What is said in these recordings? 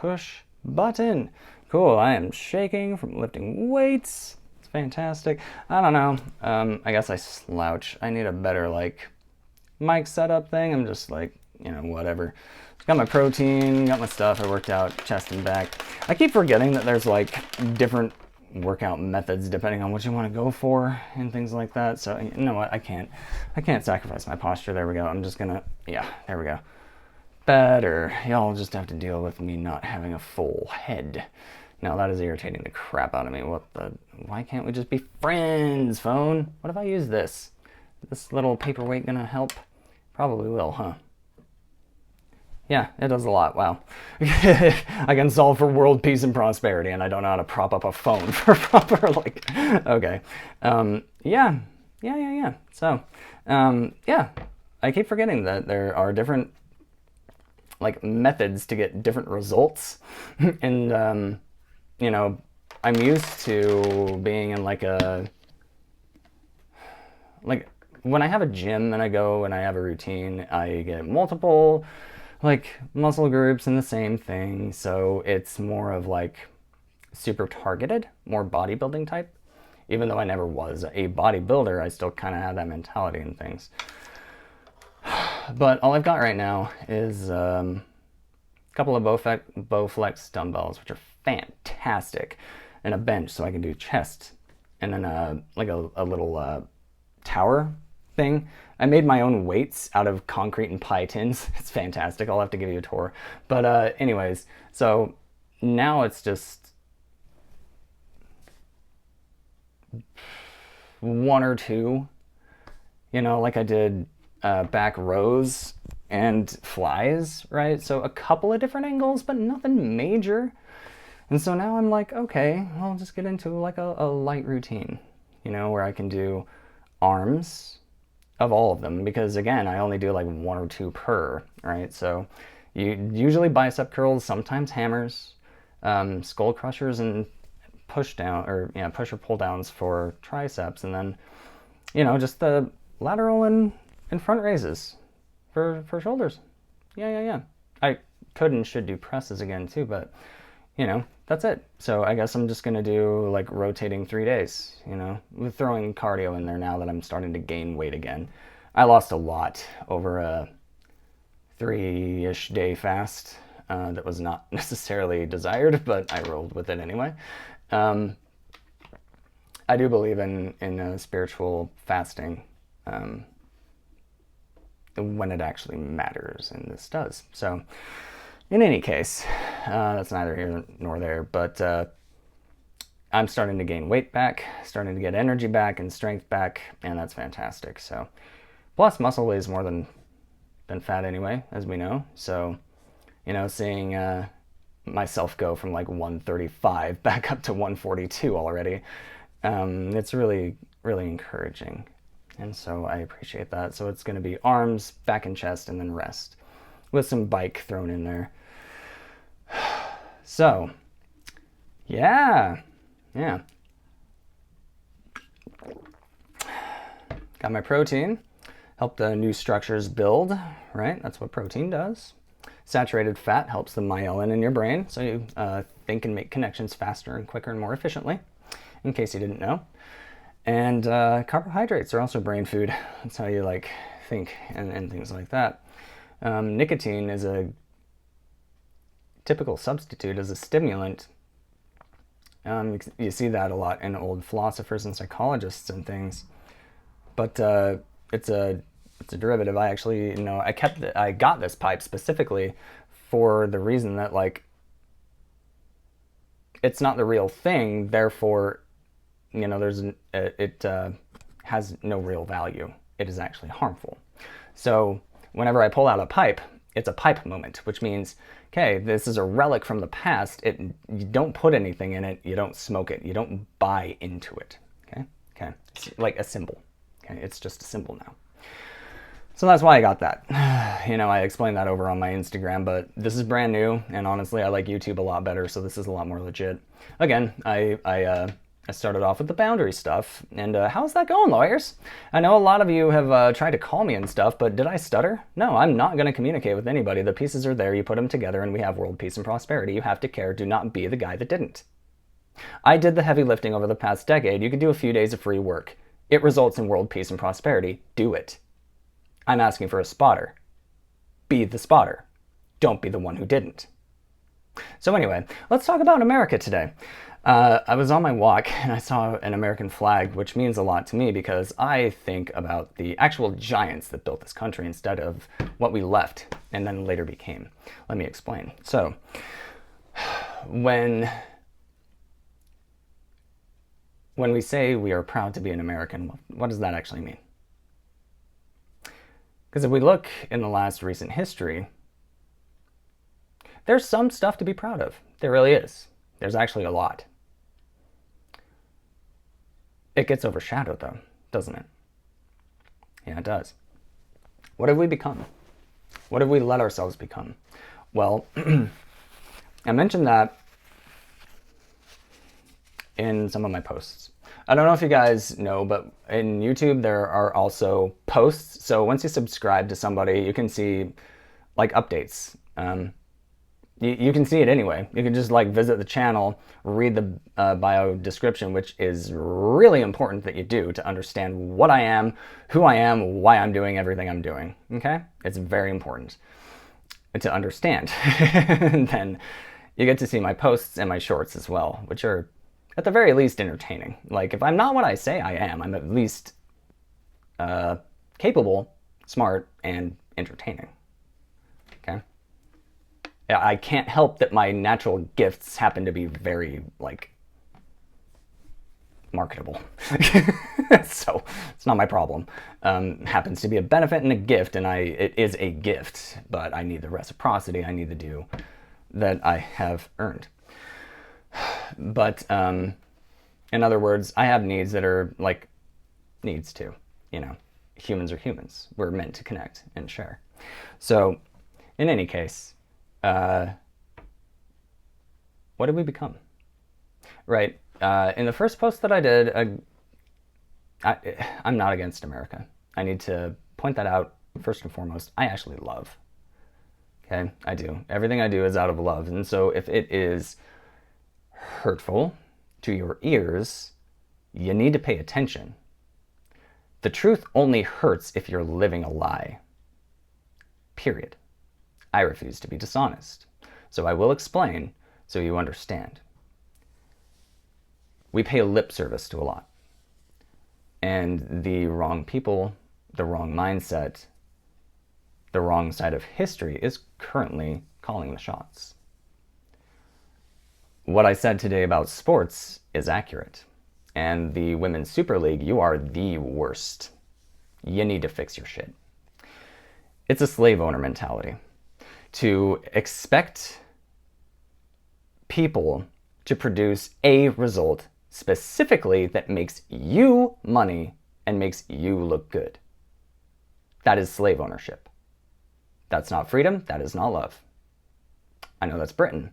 Push button. Cool, I am shaking from lifting weights. It's fantastic. I don't know. I guess I slouch. I need a better, like, mic setup thing. I'm just like, whatever. Got my protein, got my stuff. I worked out chest and back. I keep forgetting that there's like different workout methods depending on what you want to go for and things like that. So you know what? I can't sacrifice my posture. There we go. I'm just gonna, yeah, there we go. Better. Y'all just have to deal with me not having a full head. Now that is irritating the crap out of me. Why can't we just be friends, phone? What if I use this? This little paperweight gonna help? Probably will, huh? Yeah, it does a lot. Wow. I can solve for world peace and prosperity, and I don't know how to prop up a phone for proper, like, okay. Yeah. So, yeah, I keep forgetting that there are different, like, methods to get different results. And, I'm used to being in, like, when I have a gym and I go and I have a routine, I get multiple like muscle groups and the same thing. So it's more of like super targeted, more bodybuilding type. Even though I never was a bodybuilder, I still kind of have that mentality and things. But all I've got right now is a couple of Bowflex dumbbells, which are fantastic, and a bench so I can do chest, and then like a little tower thing. I made my own weights out of concrete and pie tins. It's fantastic. I'll have to give you a tour. But anyways, so now it's just one or two, like I did back rows and flies, right? So a couple of different angles, but nothing major. And so now I'm like, okay, I'll just get into like a light routine, where I can do arms of all of them, because again, I only do like one or two per, right? So you usually bicep curls, sometimes hammers, skull crushers, and push down or push or pull downs for triceps, and then just the lateral and front raises for shoulders. Yeah. I could and should do presses again too, but that's it. So I guess I'm just gonna do like rotating 3 days, with throwing cardio in there now that I'm starting to gain weight again. I lost a lot over a 3-ish day fast that was not necessarily desired, but I rolled with it anyway. I do believe in spiritual fasting when it actually matters, and this does. So in any case, that's neither here nor there, but I'm starting to gain weight back, starting to get energy back and strength back, and that's fantastic. So, plus muscle weighs more than fat anyway, as we know. So, seeing myself go from like 135 back up to 142 already, it's really, really encouraging. And so I appreciate that. So it's going to be arms, back and chest, and then rest, with some bike thrown in there. So, yeah. Got my protein. Help the new structures build, right? That's what protein does. Saturated fat helps the myelin in your brain, so you think and make connections faster and quicker and more efficiently, in case you didn't know. And carbohydrates are also brain food. That's how you like think and things like that. Nicotine is a typical substitute as a stimulant. You see that a lot in old philosophers and psychologists and things. But it's a derivative. I actually, I got this pipe specifically for the reason that like it's not the real thing. Therefore, it has no real value. It is actually harmful. So whenever I pull out a pipe, it's a pipe moment, which means, okay, this is a relic from the past. You don't put anything in it. You don't smoke it. You don't buy into it. Okay. It's like a symbol. Okay, it's just a symbol now. So that's why I got that. I explained that over on my Instagram, but this is brand new, and honestly, I like YouTube a lot better, so this is a lot more legit. Again, I I started off with the boundary stuff, and how's that going, lawyers? I know a lot of you have tried to call me and stuff, but did I stutter? No, I'm not going to communicate with anybody. The pieces are there, you put them together, and we have world peace and prosperity. You have to care, do not be the guy that didn't. I did the heavy lifting over the past decade. You could do a few days of free work. It results in world peace and prosperity. Do it. I'm asking for a spotter. Be the spotter. Don't be the one who didn't. So anyway, let's talk about America today. I was on my walk and I saw an American flag, which means a lot to me because I think about the actual giants that built this country instead of what we left and then later became. Let me explain. So, when we say we are proud to be an American, what does that actually mean? Because if we look in the last recent history, there's some stuff to be proud of. There really is. There's actually a lot. It gets overshadowed though, doesn't it? Yeah, it does. What have we become? What have we let ourselves become? Well, I mentioned that in some of my posts. I don't know if you guys know, but in YouTube there are also posts. So once you subscribe to somebody, you can see like updates. You can see it anyway. You can just like visit the channel, read the bio description, which is really important that you do to understand what I am, who I am, why I'm doing everything I'm doing. Okay? It's very important to understand. And then you get to see my posts and my shorts as well, which are at the very least entertaining. Like if I'm not what I say I am, I'm at least capable, smart, and entertaining. Okay? I can't help that my natural gifts happen to be very, like, marketable. So it's not my problem. Happens to be a benefit and a gift, and it is a gift, but I need the reciprocity. I need the due that I have earned. But in other words, I have needs that are like needs too. You know, humans are humans. We're meant to connect and share. So in any case, what did we become? Right. In the first post that I did, I'm not against America. I need to point that out first and foremost. I actually love. Okay, I do. Everything I do is out of love. And so if it is hurtful to your ears, you need to pay attention. The truth only hurts if you're living a lie. Period. I refuse to be dishonest. So I will explain so you understand. We pay lip service to a lot. And the wrong people, the wrong mindset, the wrong side of history is currently calling the shots. What I said today about sports is accurate. And the Women's Super League, you are the worst. You need to fix your shit. It's a slave owner mentality. To expect people to produce a result specifically that makes you money and makes you look good. That is slave ownership. That's not freedom. That is not love. I know that's Britain.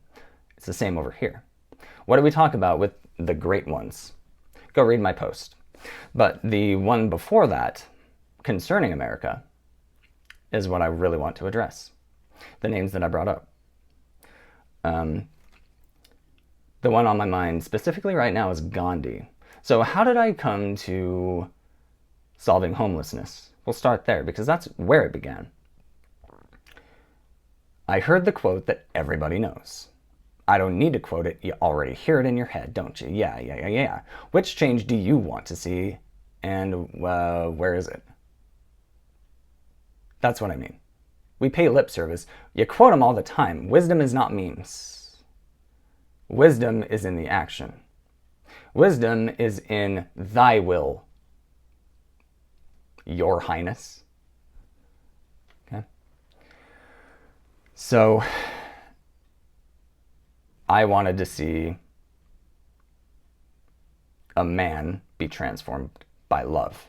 It's the same over here. What do we talk about with the great ones? Go read my post. But the one before that, concerning America, is what I really want to address. The names that I brought up. The one on my mind specifically right now is Gandhi. So how did I come to solving homelessness? We'll start there because that's where it began. I heard the quote that everybody knows. I don't need to quote it. You already hear it in your head, don't you? Yeah. Which change do you want to see and where is it? That's what I mean. We pay lip service. You quote them all the time. Wisdom is not memes. Wisdom is in the action. Wisdom is in thy will, your highness. Okay? So, I wanted to see a man be transformed by love.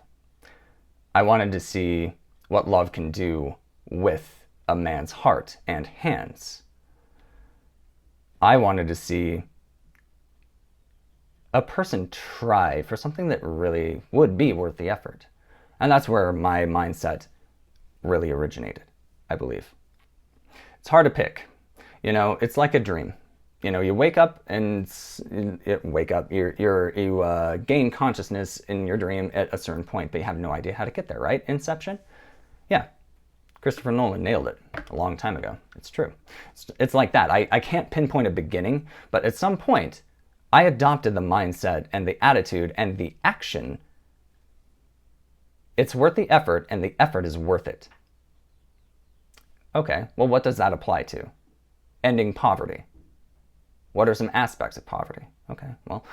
I wanted to see what love can do with a man's heart and hands. I wanted to see a person try for something that really would be worth the effort? And that's where my mindset really originated, I believe. It's hard to pick. You know, it's like a dream. You know, you wake up and you gain consciousness in your dream at a certain point, but you have no idea how to get there, right? Inception? Yeah. Christopher Nolan nailed it a long time ago. It's true. It's like that. I can't pinpoint a beginning, but at some point, I adopted the mindset and the attitude and the action. It's worth the effort, and the effort is worth it. Okay, well, what does that apply to? Ending poverty. What are some aspects of poverty? Okay, well,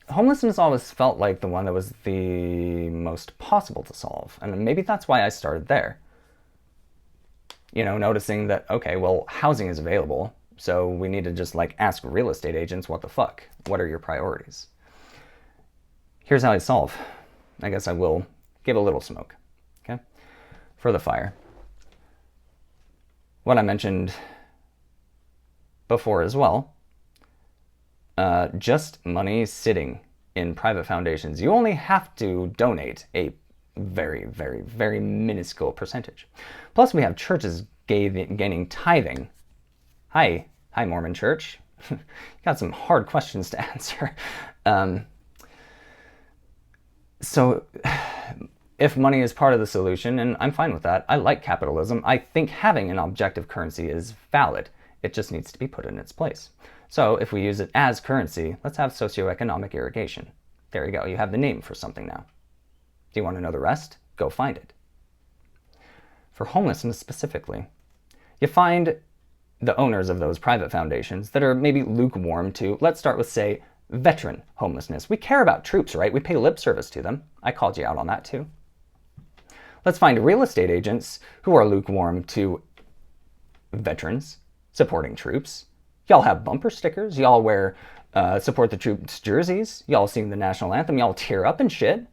homelessness always felt like the one that was the most possible to solve. And maybe that's why I started there. You know, noticing that, okay, well, housing is available, so we need to just like ask real estate agents, what the fuck? What are your priorities? Here's how I solve. I guess I will give a little smoke, okay? For the fire. What I mentioned before as well, just money sitting in private foundations. You only have to donate a very, very, very minuscule percentage. Plus, we have churches gaining tithing. Hi, Mormon Church. You got some hard questions to answer. So, if money is part of the solution, and I'm fine with that, I like capitalism. I think having an objective currency is valid. It just needs to be put in its place. So, if we use it as currency, let's have socioeconomic irrigation. There you go. You have the name for something now. Do you want to know the rest? Go find it. For homelessness specifically, you find the owners of those private foundations that are maybe lukewarm to, let's start with, say, veteran homelessness. We care about troops, right? We pay lip service to them. I called you out on that too. Let's find real estate agents who are lukewarm to veterans supporting troops. Y'all have bumper stickers. Y'all wear support the troops jerseys. Y'all sing the national anthem. Y'all tear up and shit.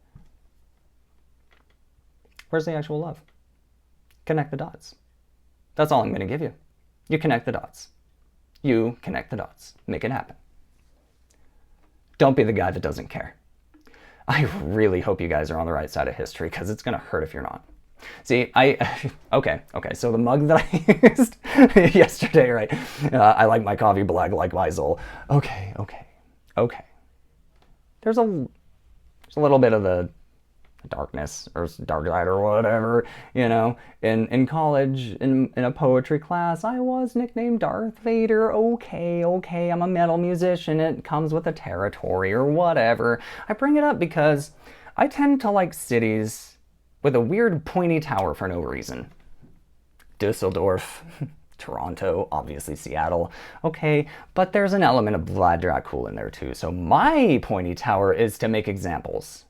Where's the actual love? Connect the dots. That's all I'm going to give you. You connect the dots. You connect the dots. Make it happen. Don't be the guy that doesn't care. I really hope you guys are on the right side of history, because it's going to hurt if you're not. See, okay, so the mug that I used yesterday, right? I like my coffee black like my soul. Okay. There's a little bit of the darkness or dark side or whatever, you know. In college, in a poetry class, I was nicknamed Darth Vader. Okay, I'm a metal musician. It comes with the territory or whatever. I bring it up because I tend to like cities with a weird pointy tower for no reason. Dusseldorf, Toronto, obviously Seattle. Okay, but there's an element of Vlad Dracul in there too. So my pointy tower is to make examples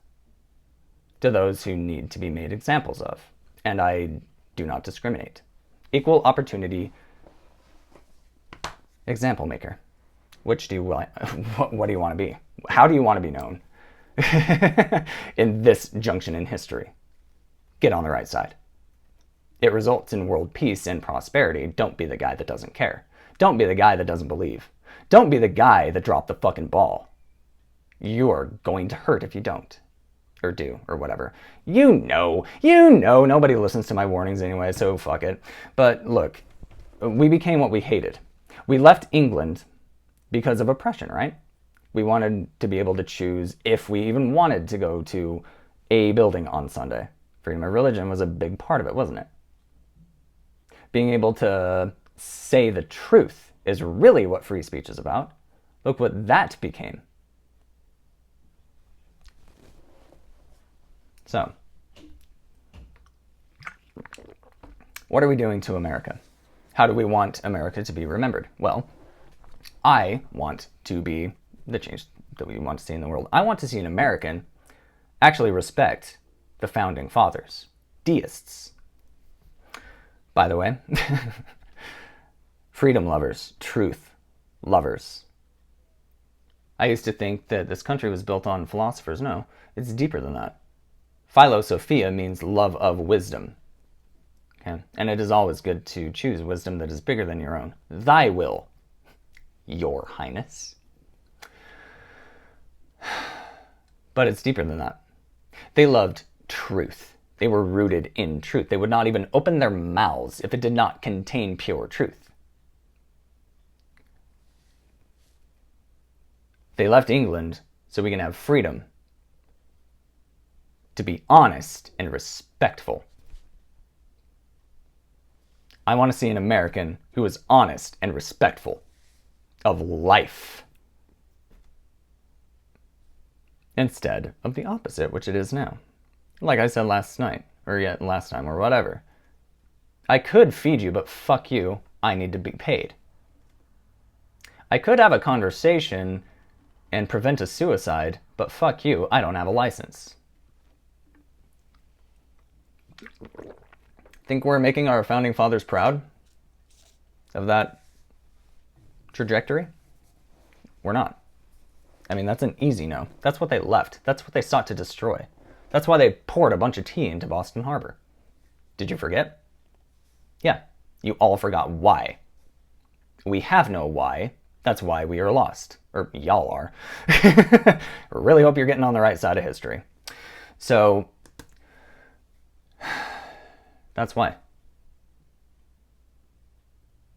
to those who need to be made examples of. And I do not discriminate. Equal opportunity example maker. Which do you want? What do you want to be? How do you want to be known in this junction in history? Get on the right side. It results in world peace and prosperity. Don't be the guy that doesn't care. Don't be the guy that doesn't believe. Don't be the guy that dropped the fucking ball. You are going to hurt if you don't. Or do, or whatever. You know, nobody listens to my warnings anyway, so fuck it. But look, we became what we hated. We left England because of oppression, right? We wanted to be able to choose if we even wanted to go to a building on Sunday. Freedom of religion was a big part of it, wasn't it? Being able to say the truth is really what free speech is about. Look what that became. So, what are we doing to America? How do we want America to be remembered? Well, I want to be the change that we want to see in the world. I want to see an American actually respect the founding fathers, deists. By the way, freedom lovers, truth lovers. I used to think that this country was built on philosophers. No, it's deeper than that. Philosophia means love of wisdom. Okay? And it is always good to choose wisdom that is bigger than your own. Thy will, your highness. But it's deeper than that. They loved truth. They were rooted in truth. They would not even open their mouths if it did not contain pure truth. They left England so we can have freedom to be honest and respectful. I want to see an American who is honest and respectful of life, instead of the opposite, which it is now. Like I said last night, or yet last time, or whatever. I could feed you, but fuck you, I need to be paid. I could have a conversation and prevent a suicide, but fuck you, I don't have a license. Think we're making our founding fathers proud of that trajectory? We're not. I mean, that's an easy no. That's what they left. That's what they sought to destroy. That's why they poured a bunch of tea into Boston Harbor. Did you forget? Yeah, you all forgot why. We have no why. That's why we are lost. Or y'all are. Really hope you're getting on the right side of history. So, that's why.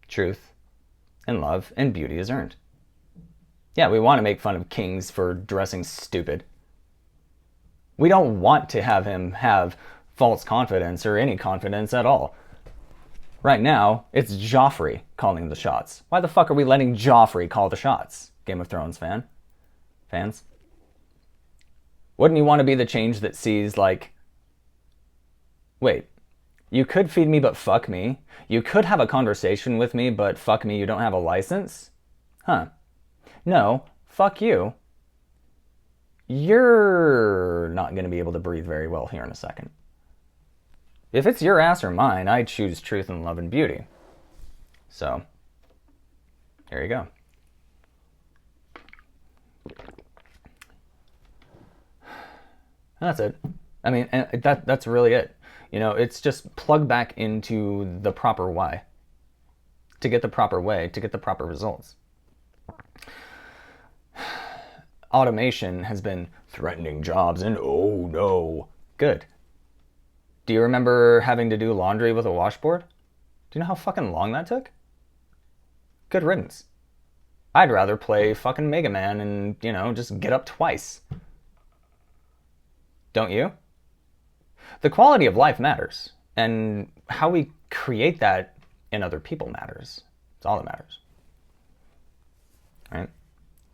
Truth and love and beauty is earned. Yeah, we want to make fun of kings for dressing stupid. We don't want to have him have false confidence or any confidence at all. Right now, it's Joffrey calling the shots. Why the fuck are we letting Joffrey call the shots? Game of Thrones fans? Wouldn't you want to be the change that sees, like, wait, you could feed me but fuck me? You could have a conversation with me but fuck me, you don't have a license? Huh. No, fuck you. You're not going to be able to breathe very well here in a second. If it's your ass or mine, I choose truth and love and beauty. So, there you go. That's it. I mean, that's really it. You know, it's just plug back into the proper why. To get the proper way, to get the proper results. Automation has been threatening jobs and oh no. Good. Do you remember having to do laundry with a washboard? Do you know how fucking long that took? Good riddance. I'd rather play fucking Mega Man and, you know, just get up twice. Don't you? The quality of life matters. And how we create that in other people matters. It's all that matters. Right?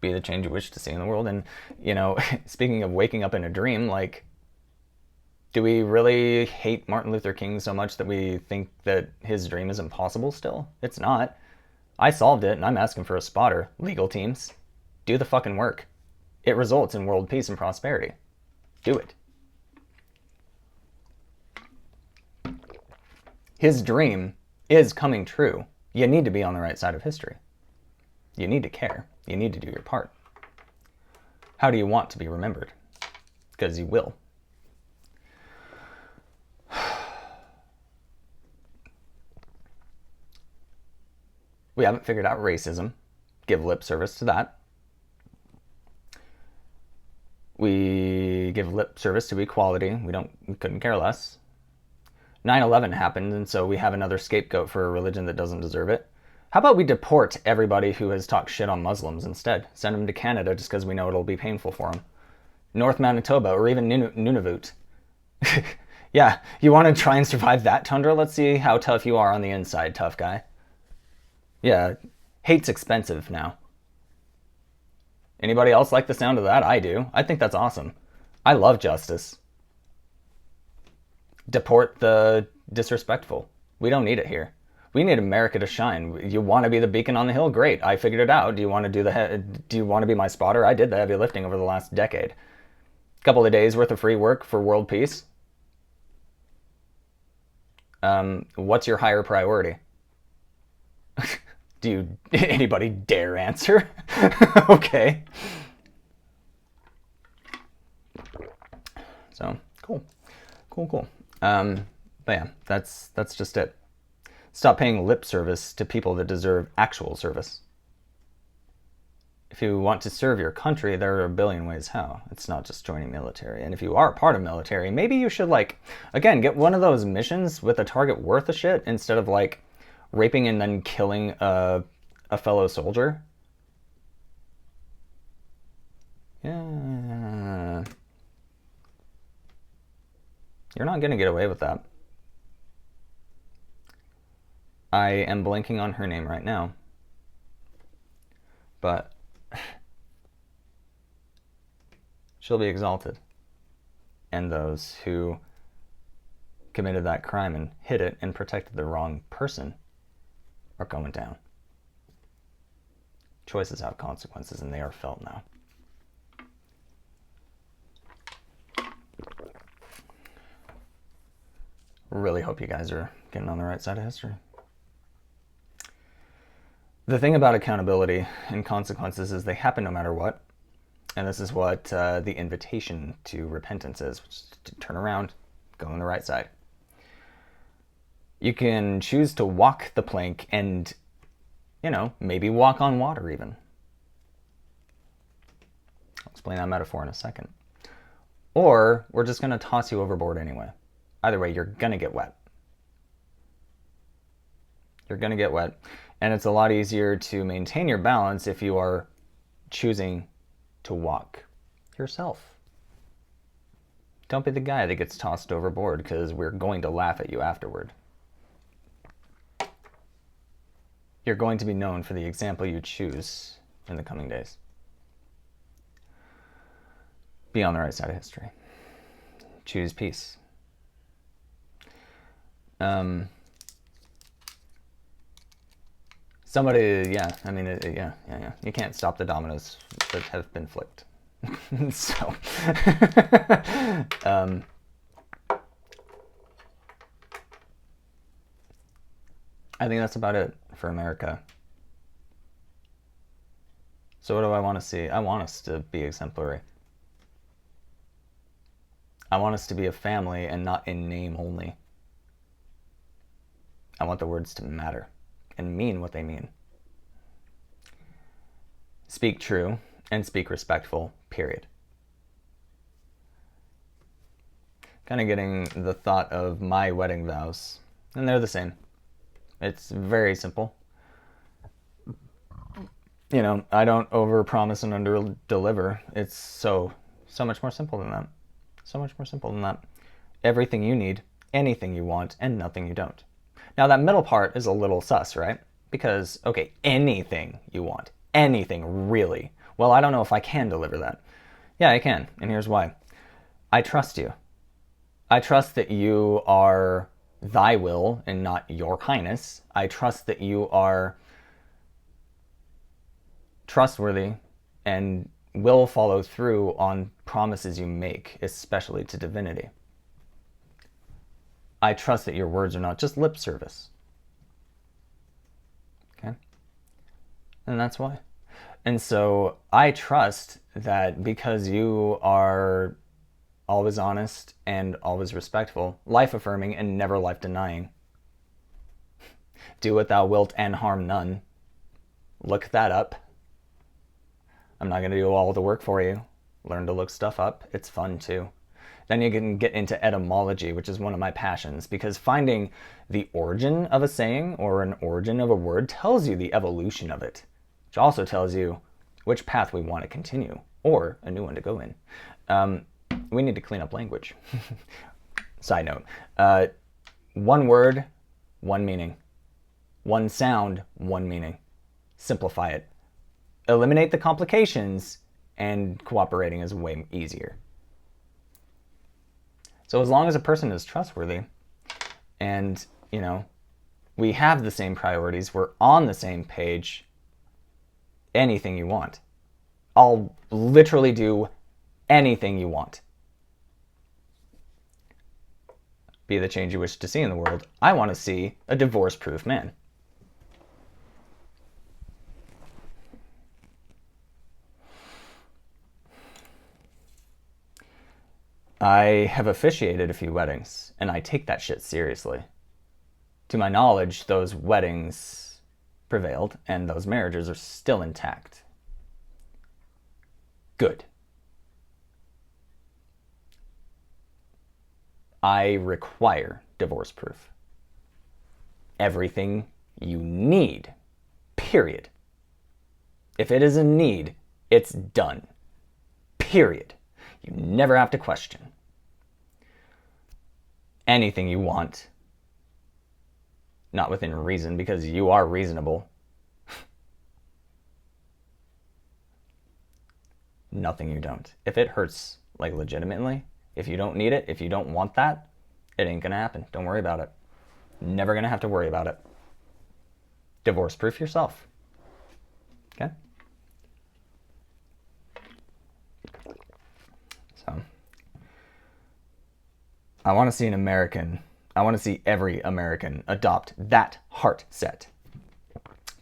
Be the change you wish to see in the world. And, you know, speaking of waking up in a dream, like, do we really hate Martin Luther King so much that we think that his dream is impossible still? It's not. I solved it, and I'm asking for a spotter. Legal teams, do the fucking work. It results in world peace and prosperity. Do it. His dream is coming true. You need to be on the right side of history. You need to care. You need to do your part. How do you want to be remembered? Because you will. We haven't figured out racism. Give lip service to that. We give lip service to equality. We couldn't care less. 9/11 happened, and so we have another scapegoat for a religion that doesn't deserve it. How about we deport everybody who has talked shit on Muslims instead? Send them to Canada just because we know it'll be painful for them. North Manitoba, or even Nunavut. Yeah, you want to try and survive that tundra? Let's see how tough you are on the inside, tough guy. Yeah, hate's expensive now. Anybody else like the sound of that? I do. I think that's awesome. I love justice. Deport the disrespectful. We don't need it here. We need America to shine. You want to be the beacon on the hill? Great. I figured it out. Do you want to be my spotter? I did the heavy lifting over the last decade. A couple of days worth of free work for world peace. What's your higher priority? Do anybody dare answer? Okay. So, cool. But yeah, that's just it. Stop paying lip service to people that deserve actual service. If you want to serve your country, there are a billion ways how. It's not just joining military. And if you are part of military, maybe you should, like, again, get one of those missions with a target worth a shit instead of, like, raping and then killing a fellow soldier. Yeah. You're not going to get away with that. I am blanking on her name right now. But she'll be exalted. And those who committed that crime and hid it and protected the wrong person are going down. Choices have consequences, and they are felt now. Really hope you guys are getting on the right side of history. The thing about accountability and consequences is they happen no matter what. And this is what the invitation to repentance is, which is to turn around, go on the right side. You can choose to walk the plank and, maybe walk on water even. I'll explain that metaphor in a second. Or we're just going to toss you overboard anyway. Either way, you're going to get wet. You're going to get wet. And it's a lot easier to maintain your balance if you are choosing to walk yourself. Don't be the guy that gets tossed overboard because we're going to laugh at you afterward. You're going to be known for the example you choose in the coming days. Be on the right side of history. Choose peace. Somebody, you can't stop the dominoes that have been flipped. So, I think that's about it for America. So what do I want to see? I want us to be exemplary. I want us to be a family and not in name only. I want the words to matter and mean what they mean. Speak true and speak respectful, period. Kind of getting the thought of my wedding vows, and they're the same. It's very simple. I don't overpromise and underdeliver. It's so much more simple than that. So much more simple than that. Everything you need, anything you want, and nothing you don't. Now that middle part is a little sus, right? Because, okay, anything you want, anything really. Well, I don't know if I can deliver that. Yeah, I can, and here's why. I trust you. I trust that you are thy will and not your highness. I trust that you are trustworthy and will follow through on promises you make, especially to divinity. I trust that your words are not just lip service. Okay? And that's why. And so I trust that because you are always honest and always respectful, life-affirming and never life-denying. Do what thou wilt and harm none. Look that up. I'm not going to do all the work for you. Learn to look stuff up. It's fun too. Then you can get into etymology, which is one of my passions, because finding the origin of a saying or an origin of a word tells you the evolution of it, which also tells you which path we want to continue or a new one to go in. We need to clean up language. Side note, one word, one meaning. One sound, one meaning. Simplify it. Eliminate the complications, and cooperating is way easier. So as long as a person is trustworthy and, we have the same priorities, we're on the same page, anything you want. I'll literally do anything you want. Be the change you wish to see in the world. I want to see a divorce-proof man. I have officiated a few weddings, and I take that shit seriously. To my knowledge, those weddings prevailed, and those marriages are still intact. Good. I require divorce proof. Everything you need. Period. If it is a need, it's done. Period. You never have to question. Anything you want. Not within reason, because you are reasonable. Nothing you don't. If it hurts, like legitimately, if you don't need it, if you don't want that, it ain't gonna happen. Don't worry about it. Never gonna have to worry about it. Divorce proof yourself. Okay? So, I want to see every American adopt that heart set.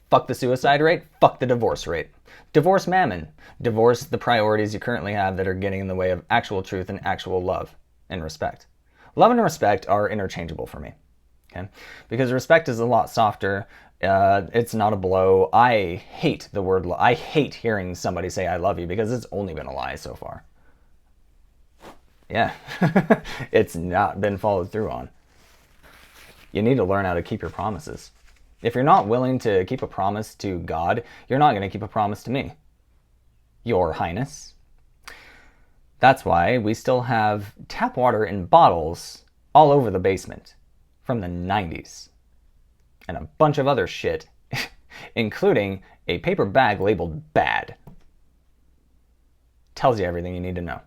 Fuck the suicide rate, fuck the divorce rate. Divorce mammon. Divorce the priorities you currently have that are getting in the way of actual truth and actual love and respect. Love and respect are interchangeable for me. Okay? Because respect is a lot softer. It's not a blow. I hate the word love. I hate hearing somebody say I love you because it's only been a lie so far. Yeah. It's not been followed through on. You need to learn how to keep your promises. If you're not willing to keep a promise to God, you're not going to keep a promise to me, Your Highness. That's why we still have tap water in bottles all over the basement from the 90s. And a bunch of other shit, including a paper bag labeled bad. Tells you everything you need to know.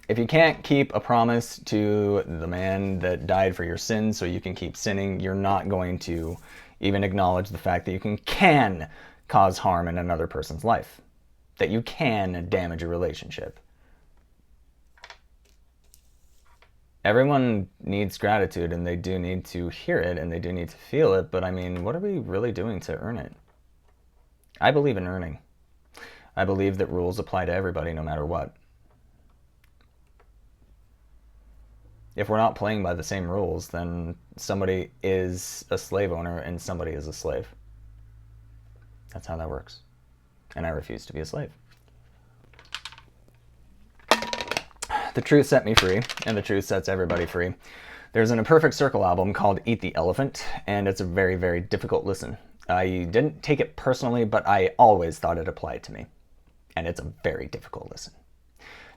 If you can't keep a promise to the man that died for your sins so you can keep sinning, you're not going to even acknowledge the fact that you can cause harm in another person's life. That you can damage a relationship. Everyone needs gratitude, and they do need to hear it, and they do need to feel it, but I mean, what are we really doing to earn it? I believe in earning. I believe that rules apply to everybody no matter what. If we're not playing by the same rules, then somebody is a slave owner and somebody is a slave. That's how that works. And I refuse to be a slave. The truth set me free, and the truth sets everybody free. There's an Imperfect Circle album called Eat the Elephant, and it's a very, very difficult listen. I didn't take it personally, but I always thought it applied to me. And it's a very difficult listen.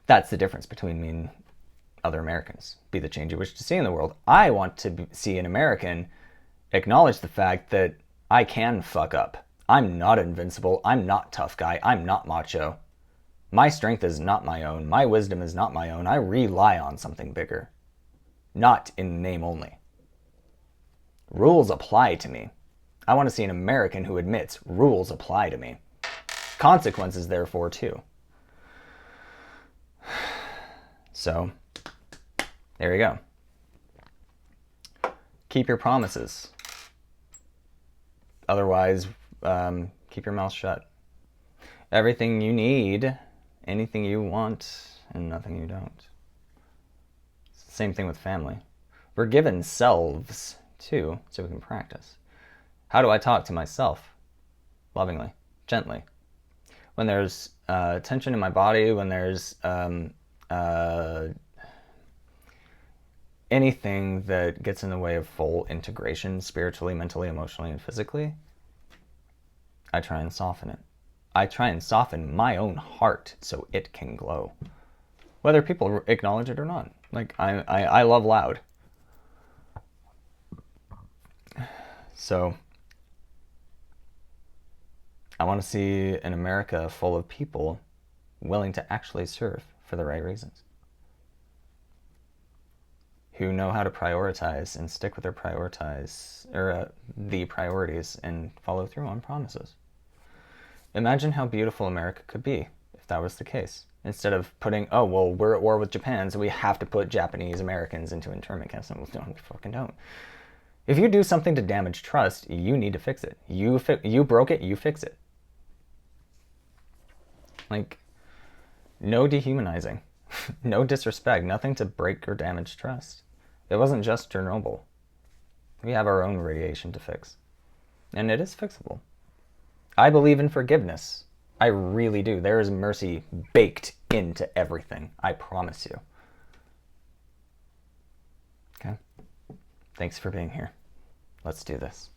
That's the difference between me and other Americans. Be the change you wish to see in the world. I want to see an American acknowledge the fact that I can fuck up. I'm not invincible. I'm not tough guy. I'm not macho. My strength is not my own. My wisdom is not my own. I rely on something bigger. Not in name only. Rules apply to me. I want to see an American who admits rules apply to me. Consequences, therefore, too. So, there you go. Keep your promises. Otherwise, keep your mouth shut. Everything you need, anything you want, and nothing you don't. It's the same thing with family. We're given selves, too, so we can practice. How do I talk to myself? Lovingly, gently. When there's tension in my body, when there's anything that gets in the way of full integration spiritually, mentally, emotionally, and physically, I try and soften it. I try and soften my own heart so it can glow. Whether people acknowledge it or not. Like, I love loud. So, I want to see an America full of people willing to actually serve for the right reasons. Who know how to prioritize and stick with their the priorities and follow through on promises. Imagine how beautiful America could be if that was the case. Instead of putting, oh, well, we're at war with Japan, so we have to put Japanese Americans into internment camps. No, we fucking don't. If you do something to damage trust, you need to fix it. You broke it, you fix it. Like, no dehumanizing. No disrespect. Nothing to break or damage trust. It wasn't just Chernobyl. We have our own radiation to fix. And it is fixable. I believe in forgiveness. I really do. There is mercy baked into everything. I promise you. Okay? Thanks for being here. Let's do this.